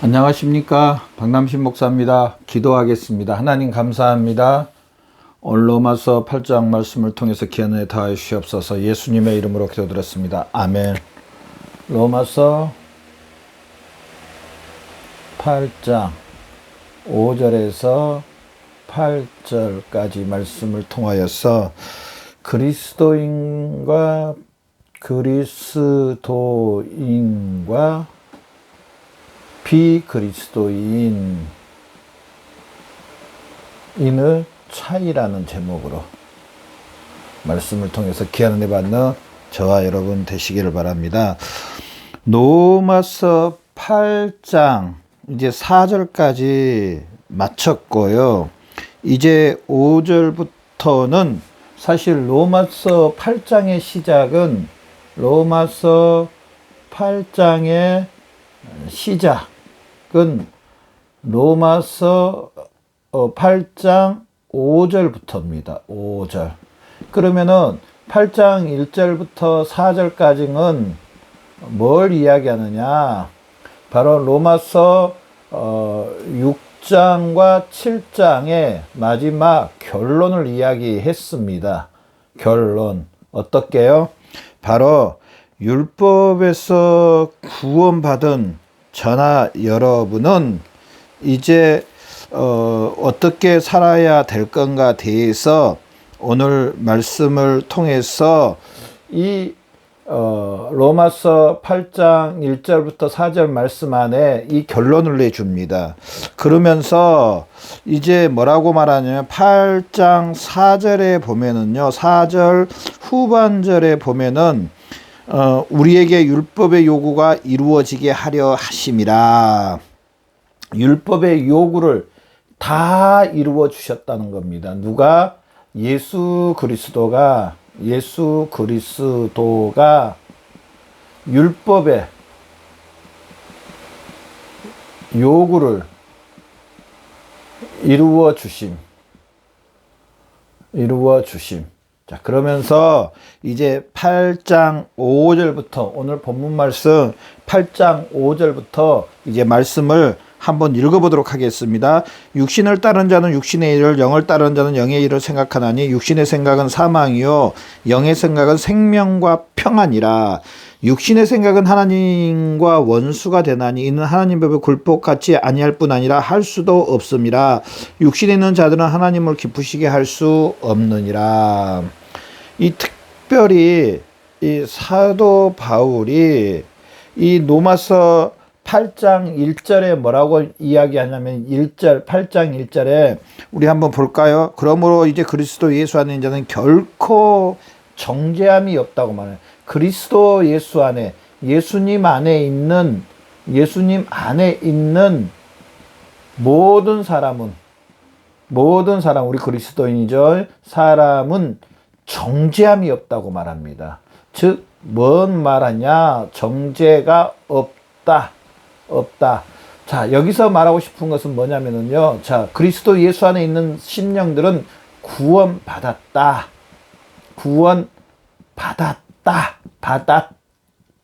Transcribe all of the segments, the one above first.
안녕하십니까, 박남신 목사입니다. 기도하겠습니다. 하나님 감사합니다. 오늘 로마서 8장 말씀을 통해서 기한에 더하여 주시옵소서. 예수님의 이름으로 기도드렸습니다. 아멘. 로마서 8장 5절에서 8절까지 말씀을 통하여서 그리스도인과 비그리스도인의 차이라는 제목으로 말씀을 통해서 귀한 은혜 받는 저와 여러분 되시기를 바랍니다. 로마서 8장 이제 4절까지 마쳤고요. 이제 5절부터는 사실 로마서 8장의 시작은 로마서 8장의 시작은 로마서 8장 5절부터입니다. 5절. 그러면은 8장 1절부터 4절까지는 뭘 이야기하느냐? 바로 로마서 6장과 7장의 마지막 결론을 이야기했습니다. 결론. 어떻게요? 바로 율법에서 구원받은 저나 여러분은 이제 어떻게 살아야 될 건가 대해서 오늘 말씀을 통해서 이 로마서 8장 1절부터 4절 말씀 안에 이 결론을 내줍니다. 그러면서 이제 뭐라고 말하냐면 8장 4절에 보면은요, 4절 후반절에 보면은 우리에게 율법의 요구가 이루어지게 하려 하심이라. 율법의 요구를 다 이루어 주셨다는 겁니다. 누가? 예수 그리스도가 율법의 요구를 이루어 주심. 자, 그러면서 이제 8장 5절부터 오늘 본문 말씀 8장 5절부터 이제 말씀을 한번 읽어보도록 하겠습니다. 육신을 따른 자는 육신의 일을, 영을 따른 자는 영의 일을 생각하나니 육신의 생각은 사망이요 영의 생각은 생명과 평안이라. 육신의 생각은 하나님과 원수가 되나니 이는 하나님 법에 굴복같이 아니할 뿐 아니라 할 수도 없음이라. 육신에 있는 자들은 하나님을 기쁘시게 할 수 없느니라. 이 특별히 이 사도 바울이 이 로마서 8장 1절에 뭐라고 이야기하냐면 8장 1절에 우리 한번 볼까요? 그러므로 이제 그리스도 예수 안에 있는 자는 결코 정죄함이 없다고 말해요. 그리스도 예수 안에, 예수님 안에 있는 모든 사람, 우리 그리스도인이죠. 사람은 정죄함이 없다고 말합니다. 즉, 뭔 말하냐? 정죄가 없다. 자, 여기서 말하고 싶은 것은 뭐냐면요. 자, 그리스도 예수 안에 있는 심령들은 구원받았다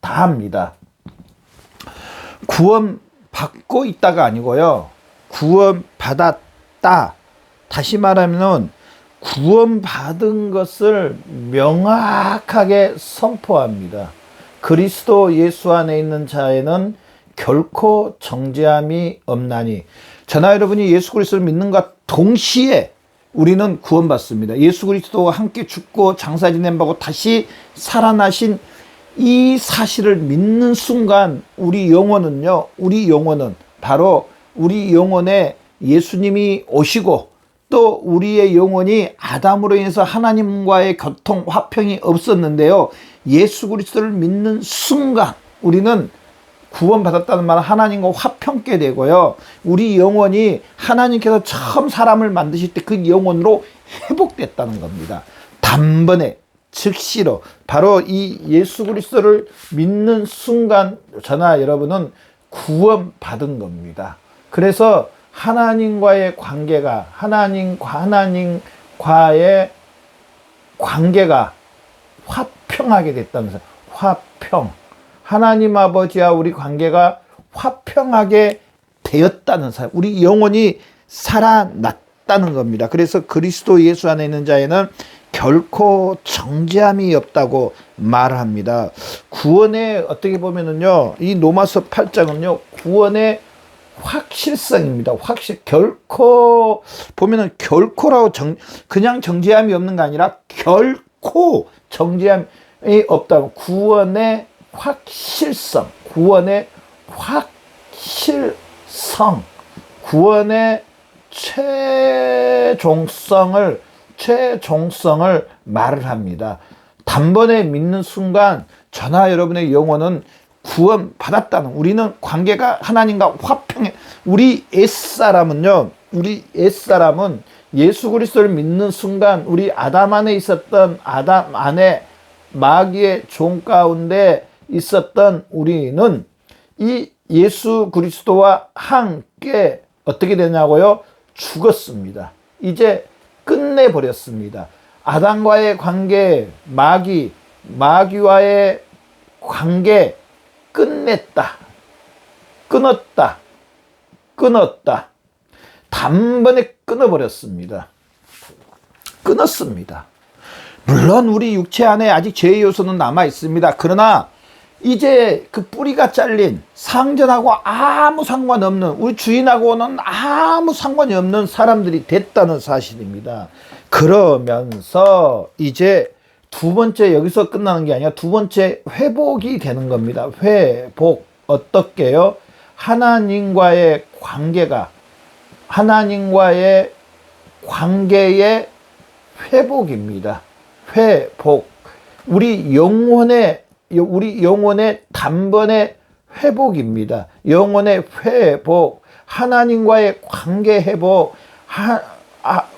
합니다. 구원받고 있다가 아니고요. 구원받았다. 다시 말하면 구원받은 것을 명확하게 선포합니다. 그리스도 예수 안에 있는 자에는 결코 정죄함이 없나니. 저나 여러분이 예수 그리스도를 믿는과 동시에 우리는 구원받습니다. 예수 그리스도와 함께 죽고 장사 지낸 바고 다시 살아나신 이 사실을 믿는 순간 우리 영혼은 바로 우리 영혼에 예수님이 오시고 또 우리의 영혼이 아담으로 인해서 하나님과의 교통 화평이 없었는데요. 예수 그리스도를 믿는 순간 우리는 구원받았다는 말은 하나님과 화평케 되고요. 우리 영혼이 하나님께서 처음 사람을 만드실 때 그 영혼으로 회복됐다는 겁니다. 단번에 즉시로 바로 이 예수 그리스도를 믿는 순간 저나 여러분은 구원받은 겁니다. 그래서 하나님과의 관계가 화평하게 됐다면서요. 화평. 하나님 아버지와 우리 관계가 화평하게 되었다는 사실, 우리 영혼이 살아났다는 겁니다. 그래서 그리스도 예수 안에 있는 자에는 결코 정죄함이 없다고 말합니다. 구원의 어떻게 보면은요, 이 로마서 8장은요, 구원의 확실성입니다. 결코 보면은 결코라고 그냥 정죄함이 없는 게 아니라 결코 정죄함이 없다고. 구원의 확실성, 구원의 확실성, 구원의 최종성을 말을 합니다. 단번에 믿는 순간 저나 여러분의 영혼은 구원 받았다는, 우리는 관계가 하나님과 화평해. 우리 옛사람은 예수 그리스도를 믿는 순간 우리 아담 안에 있었던, 아담 안에 마귀의 종 가운데 있었던 우리는 이 예수 그리스도와 함께 어떻게 되냐고요? 죽었습니다. 이제 끝내버렸습니다. 아담과의 관계, 마귀와의 관계 끝냈다. 끊었다. 단번에 끊어버렸습니다. 끊었습니다. 물론 우리 육체 안에 아직 죄의 요소는 남아 있습니다. 그러나 이제 그 뿌리가 잘린, 상전하고 아무 상관없는, 우리 주인하고는 아무 상관이 없는 사람들이 됐다는 사실입니다. 그러면서 이제 두 번째, 여기서 끝나는 게 아니라 두 번째 회복이 되는 겁니다. 회복. 어떻게요? 하나님과의 관계의 회복입니다. 회복. 우리 영혼의 단번에 회복입니다. 영혼의 회복, 하나님과의 관계 회복,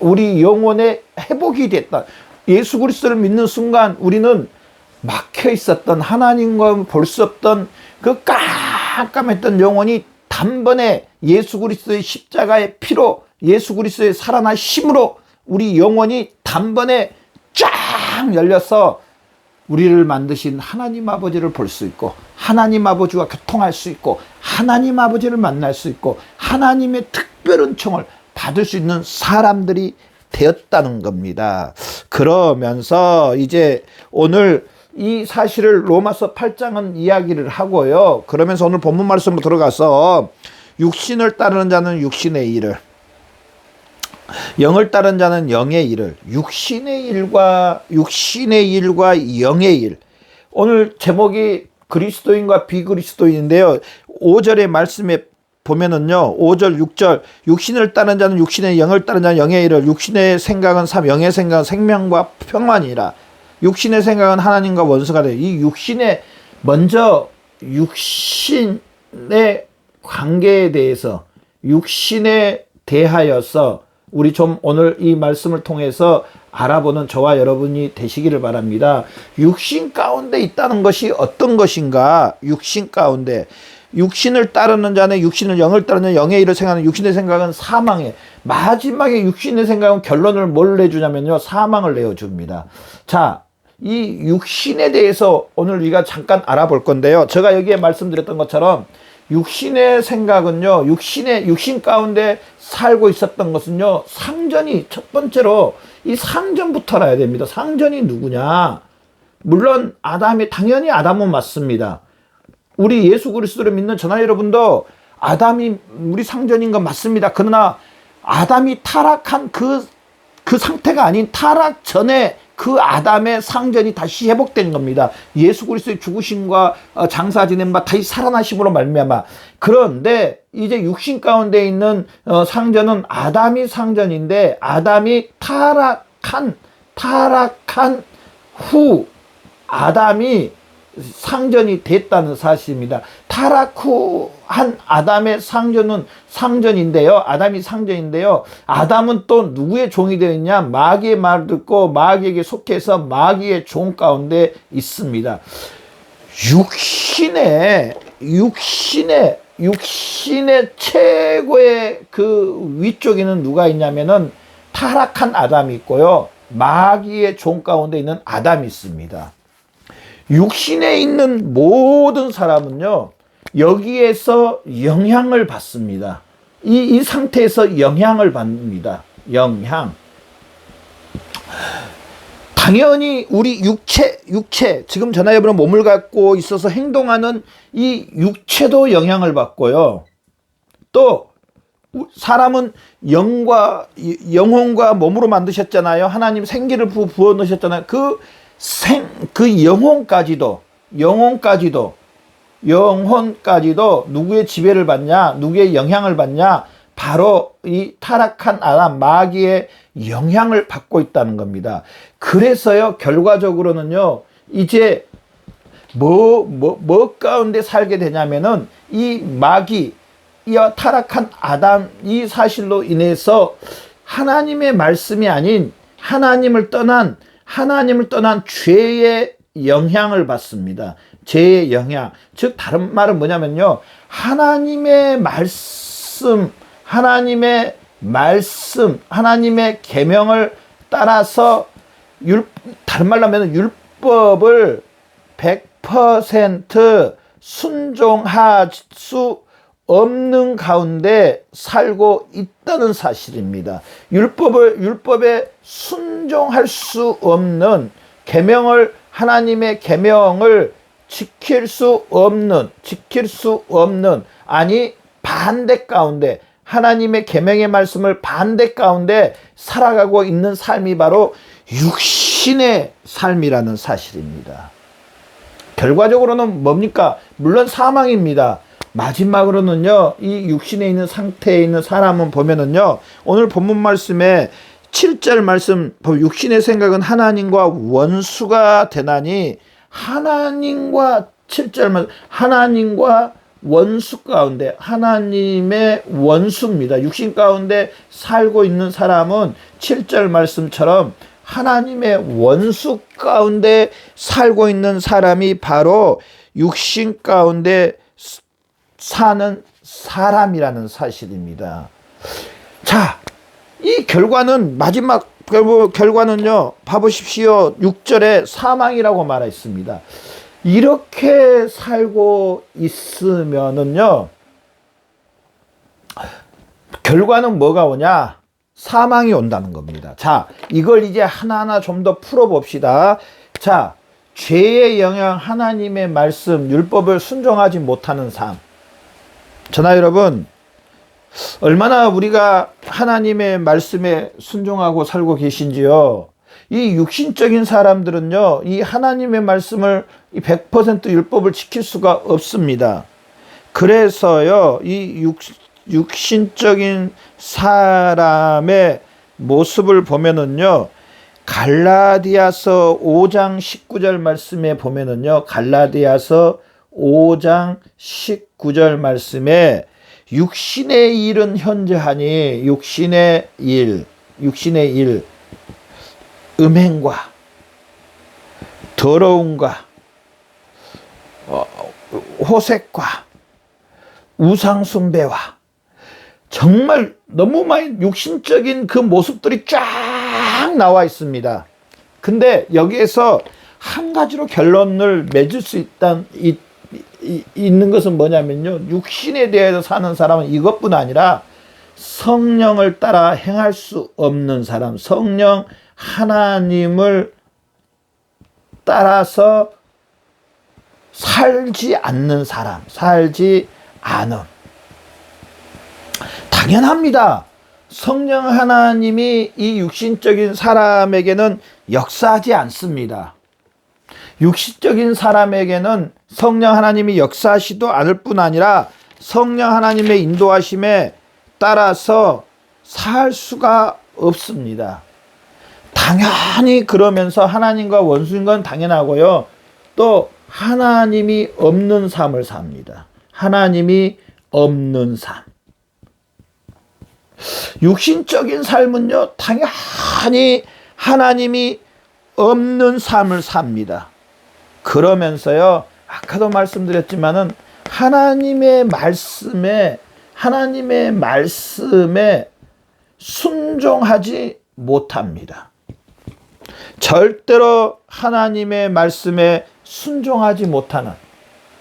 우리 영혼의 회복이 됐다. 예수 그리스도를 믿는 순간 우리는 막혀 있었던, 하나님과 볼 수 없던 그 깜깜했던 영혼이 단번에 예수 그리스도의 십자가의 피로, 예수 그리스도의 살아난 힘으로 우리 영혼이 단번에 쫙 열려서 우리를 만드신 하나님 아버지를 볼 수 있고, 하나님 아버지와 교통할 수 있고, 하나님 아버지를 만날 수 있고, 하나님의 특별 은총을 받을 수 있는 사람들이 되었다는 겁니다. 그러면서 이제 오늘 이 사실을 로마서 8장은 이야기를 하고요. 그러면서 오늘 본문 말씀으로 들어가서 육신을 따르는 자는 육신의 일을, 영을 따른 자는 영의 일을, 육신의 일과 영의 일. 오늘 제목이 그리스도인과 비그리스도인인데요. 5절의 말씀에 보면은요, 5절, 6절, 육신을 따른 자는 육신의, 영을 따른 자는 영의 일을, 육신의 생각은 삶, 영의 생각은 생명과 평안이라. 육신의 생각은 하나님과 원수가 돼. 이 먼저 육신의 관계에 대해서, 육신에 대하여서 우리 좀 오늘 이 말씀을 통해서 알아보는 저와 여러분이 되시기를 바랍니다. 육신 가운데 있다는 것이 어떤 것인가? 육신 가운데. 육신을 따르는 자는 육신을, 영을 따르는 영의 일을 생각하는, 육신의 생각은 사망에, 마지막에 육신의 생각은 결론을 뭘 내주냐면요, 사망을 내어줍니다. 자, 이 육신에 대해서 오늘 우리가 잠깐 알아볼 건데요. 제가 여기에 말씀드렸던 것처럼 육신의 생각은요, 육신 가운데 살고 있었던 것은요, 상전이 첫 번째로 이 상전부터 알아야 됩니다. 상전이 누구냐? 물론 당연히 아담은 맞습니다. 우리 예수 그리스도를 믿는 저나 여러분도 아담이 우리 상전인 건 맞습니다. 그러나 아담이 타락한 그 상태가 아닌 타락 전에 그 아담의 상전이 다시 회복된 겁니다. 예수 그리스도의 죽으심과 장사 지낸 바 다시 살아나심으로 말미암아. 그런데 이제 육신 가운데 있는 상전은 아담이 상전인데, 아담이 타락한 후 아담이 상전이 됐다는 사실입니다. 타락 후 한 아담의 상전인데요. 아담이 상전인데요. 아담은 또 누구의 종이 되어 있냐? 마귀의 말을 듣고 마귀에게 속해서 마귀의 종 가운데 있습니다. 육신의 최고의 그 위쪽에는 누가 있냐면은 타락한 아담이 있고요. 마귀의 종 가운데 있는 아담이 있습니다. 육신에 있는 모든 사람은요, 여기에서 영향을 받습니다. 이 상태에서 영향을 받습니다. 영향. 당연히 우리 육체, 지금 저나 여러분은 몸을 갖고 있어서 행동하는 이 육체도 영향을 받고요. 또 사람은 영혼과 몸으로 만드셨잖아요. 하나님 생기를 부어 넣으셨잖아요. 그 영혼까지도 누구의 지배를 받냐, 누구의 영향을 받냐, 바로 이 타락한 아담, 마귀의 영향을 받고 있다는 겁니다. 그래서요, 결과적으로는요, 이제 뭐 가운데 살게 되냐면은 이 마귀, 이와 타락한 아담, 이 사실로 인해서 하나님의 말씀이 아닌 하나님을 떠난 죄의 영향을 받습니다. 죄의 영향. 즉, 다른 말은 뭐냐면요, 하나님의 계명을 따라서 다른 말로 하면 율법을 100% 순종할 수 없는 가운데 살고 있다는 사실입니다. 율법에 순종할 수 없는 하나님의 계명을 지킬 수 없는 아니 반대 가운데, 하나님의 계명의 말씀을 반대 가운데 살아가고 있는 삶이 바로 육신의 삶이라는 사실입니다. 결과적으로는 뭡니까? 물론 사망입니다. 마지막으로는요, 이 육신에 있는 상태에 있는 사람은 보면은요, 오늘 본문 말씀에 7절 말씀, 육신의 생각은 하나님과 원수가 되나니, 하나님과 7절 말씀, 하나님과 원수 가운데, 하나님의 원수입니다. 육신 가운데 살고 있는 사람은 7절 말씀처럼 하나님의 원수 가운데 살고 있는 사람이 바로 육신 가운데 사는 사람이라는 사실입니다. 자, 이 결과는 마지막 결과는요, 봐보십시오. 6절에 사망이라고 말했습니다. 이렇게 살고 있으면은요, 결과는 뭐가 오냐? 사망이 온다는 겁니다. 자, 이걸 이제 하나하나 좀 더 풀어봅시다. 자, 죄의 영향, 하나님의 말씀, 율법을 순종하지 못하는 삶. 저나 여러분, 얼마나 우리가 하나님의 말씀에 순종하고 살고 계신지요. 이 육신적인 사람들은요, 이 하나님의 말씀을 100% 율법을 지킬 수가 없습니다. 그래서요, 이 육신적인 사람의 모습을 보면은요, 갈라디아서 5장 19절 말씀에 보면은요, 갈라디아서 5장 19절 말씀에 육신의 일은 현저하니 육신의 일, 음행과 더러움과 호색과 우상숭배와 정말 너무 많이 육신적인 그 모습들이 쫙 나와 있습니다. 근데 여기에서 한 가지로 결론을 맺을 수 있는 것은 뭐냐면요, 육신에 대해서 사는 사람은 이것뿐 아니라 성령을 따라 행할 수 없는 사람, 성령 하나님을 따라서 살지 않는 사람, 살지 않음. 당연합니다. 성령 하나님이 이 육신적인 사람에게는 역사하지 않습니다. 육신적인 사람에게는 성령 하나님이 역사하시도 않을 뿐 아니라 성령 하나님의 인도하심에 따라서 살 수가 없습니다. 당연히 그러면서 하나님과 원수인 건 당연하고요. 또 하나님이 없는 삶을 삽니다. 하나님이 없는 삶. 육신적인 삶은요, 당연히 하나님이 없는 삶을 삽니다. 그러면서요, 아까도 말씀드렸지만은 하나님의 말씀에 순종하지 못합니다. 절대로 하나님의 말씀에 순종하지 못하는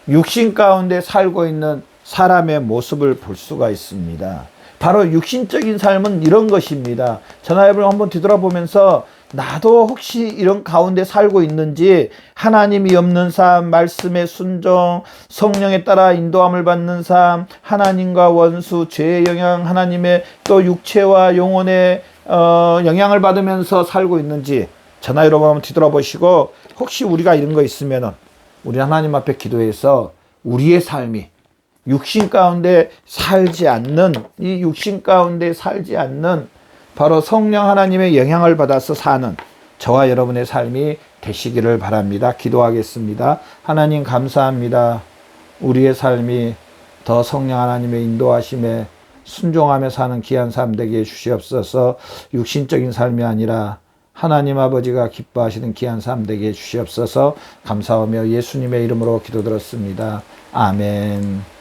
육신 가운데 살고 있는 사람의 모습을 볼 수가 있습니다. 바로 육신적인 삶은 이런 것입니다. 저나 여러분 한번 뒤돌아보면서 나도 혹시 이런 가운데 살고 있는지, 하나님이 없는 삶, 말씀의 순종, 성령에 따라 인도함을 받는 삶, 하나님과 원수, 죄의 영향, 하나님의 또 육체와 영혼의 영향을 받으면서 살고 있는지 저나 여러분 한번 뒤돌아보시고, 혹시 우리가 이런 거 있으면은 우리 하나님 앞에 기도해서 우리의 삶이 육신 가운데 살지 않는, 이 육신 가운데 살지 않는 바로 성령 하나님의 영향을 받아서 사는 저와 여러분의 삶이 되시기를 바랍니다. 기도하겠습니다. 하나님 감사합니다. 우리의 삶이 더 성령 하나님의 인도하심에 순종하며 사는 귀한 삶 되게 해주시옵소서. 육신적인 삶이 아니라 하나님 아버지가 기뻐하시는 귀한 삶 되게 해주시옵소서. 감사하며 예수님의 이름으로 기도드렸습니다. 아멘.